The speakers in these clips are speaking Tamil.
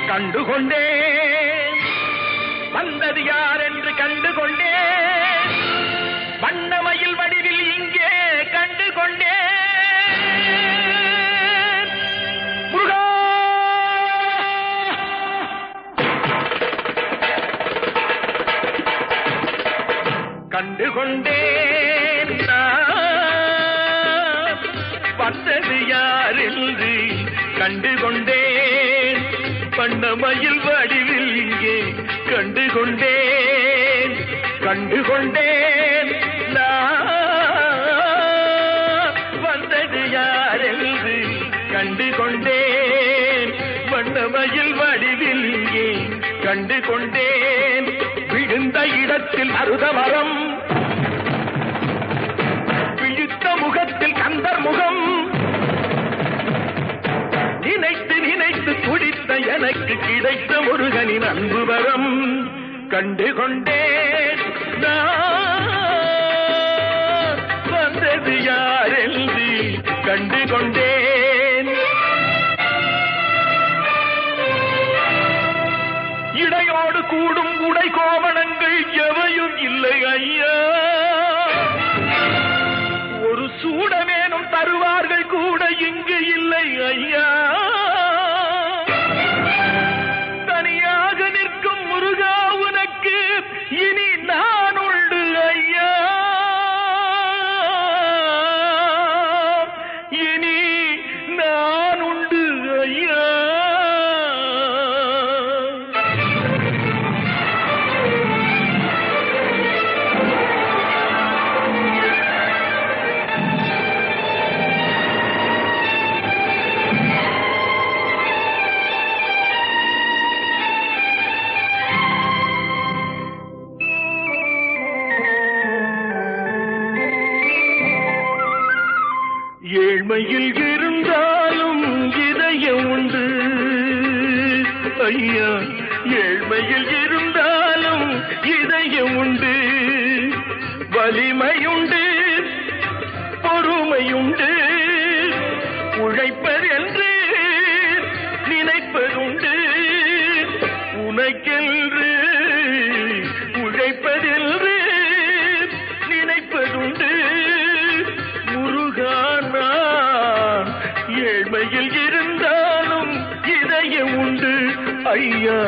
கண்டுகொண்டேன் வந்தது யார் என்று கண்டுகொண்டேன் வண்ணமயில் வடிவில் இங்கே கண்டுகொண்டேன் முருகா கண்டுகொண்டேன் வந்தது யார் என்று கண்டுகொண்டேன் வண்ணமயில் வடிவில் இங்கே கண்டுகொண்டேன் கண்டுகொண்டேன் வந்தது யார் என்று கண்டுகொண்டேன் வண்ணமயில் வடிவில் இங்கே கண்டுகொண்டேன் விழுந்த இடத்தில் மருதமரம் விழித்த முகத்தில் கந்தர் முகம் நினைத்து நினைத்து துடித்த எனக்கு கிடைத்த முருகனின் அன்பு வரம் கண்டுகொண்டேன் வந்தது யார் என்று கண்டுகொண்டேன் இடையோடு கூடும் உடை கோவணங்கள் எவையும் இல்லை ஐயா ஒரு சூடமேனும் தருவார்கள் கூட இங்கு இல்லை ஐயா தனியாக நிற்கும் முருகா உனக்கு இனி நான் உண்டு ஐயா இனி நான் உண்டு ஐயா ஏழ்மையில் இருந்தாலும் இதயம் உண்டு ஐயா ஏழ்மையில் இருந்தாலும் இதயம் உண்டு வலிமையுண்டு பொறுமையுண்டு உழைப்பதென்று நினைப்பதுண்டு உனக்கென்று உழைப்பதென்று நினைப்பதுண்டு ஏழ்மையில் இருந்தாலும் இதயம் உண்டு ஐயா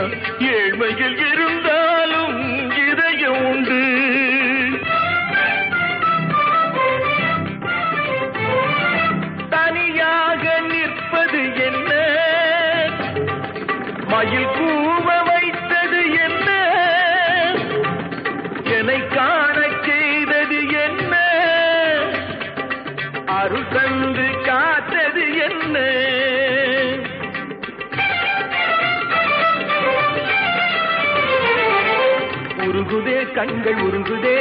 ஏழ்மையில் இருந்தாலும் இதயம் உண்டு தனியாக நிற்பது என்ன மயில் கூவ வைத்தது என்ன என்னை காண செய்தது என்ன அருள் தந்து காத்தது என்ன உருகுதே கண்கள் உருகுதே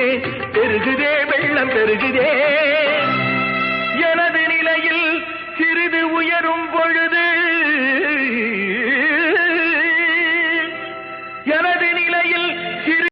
பெருகுதே வெள்ளம் பெருகுதே எனது நிலையில் சிறிது உயரும்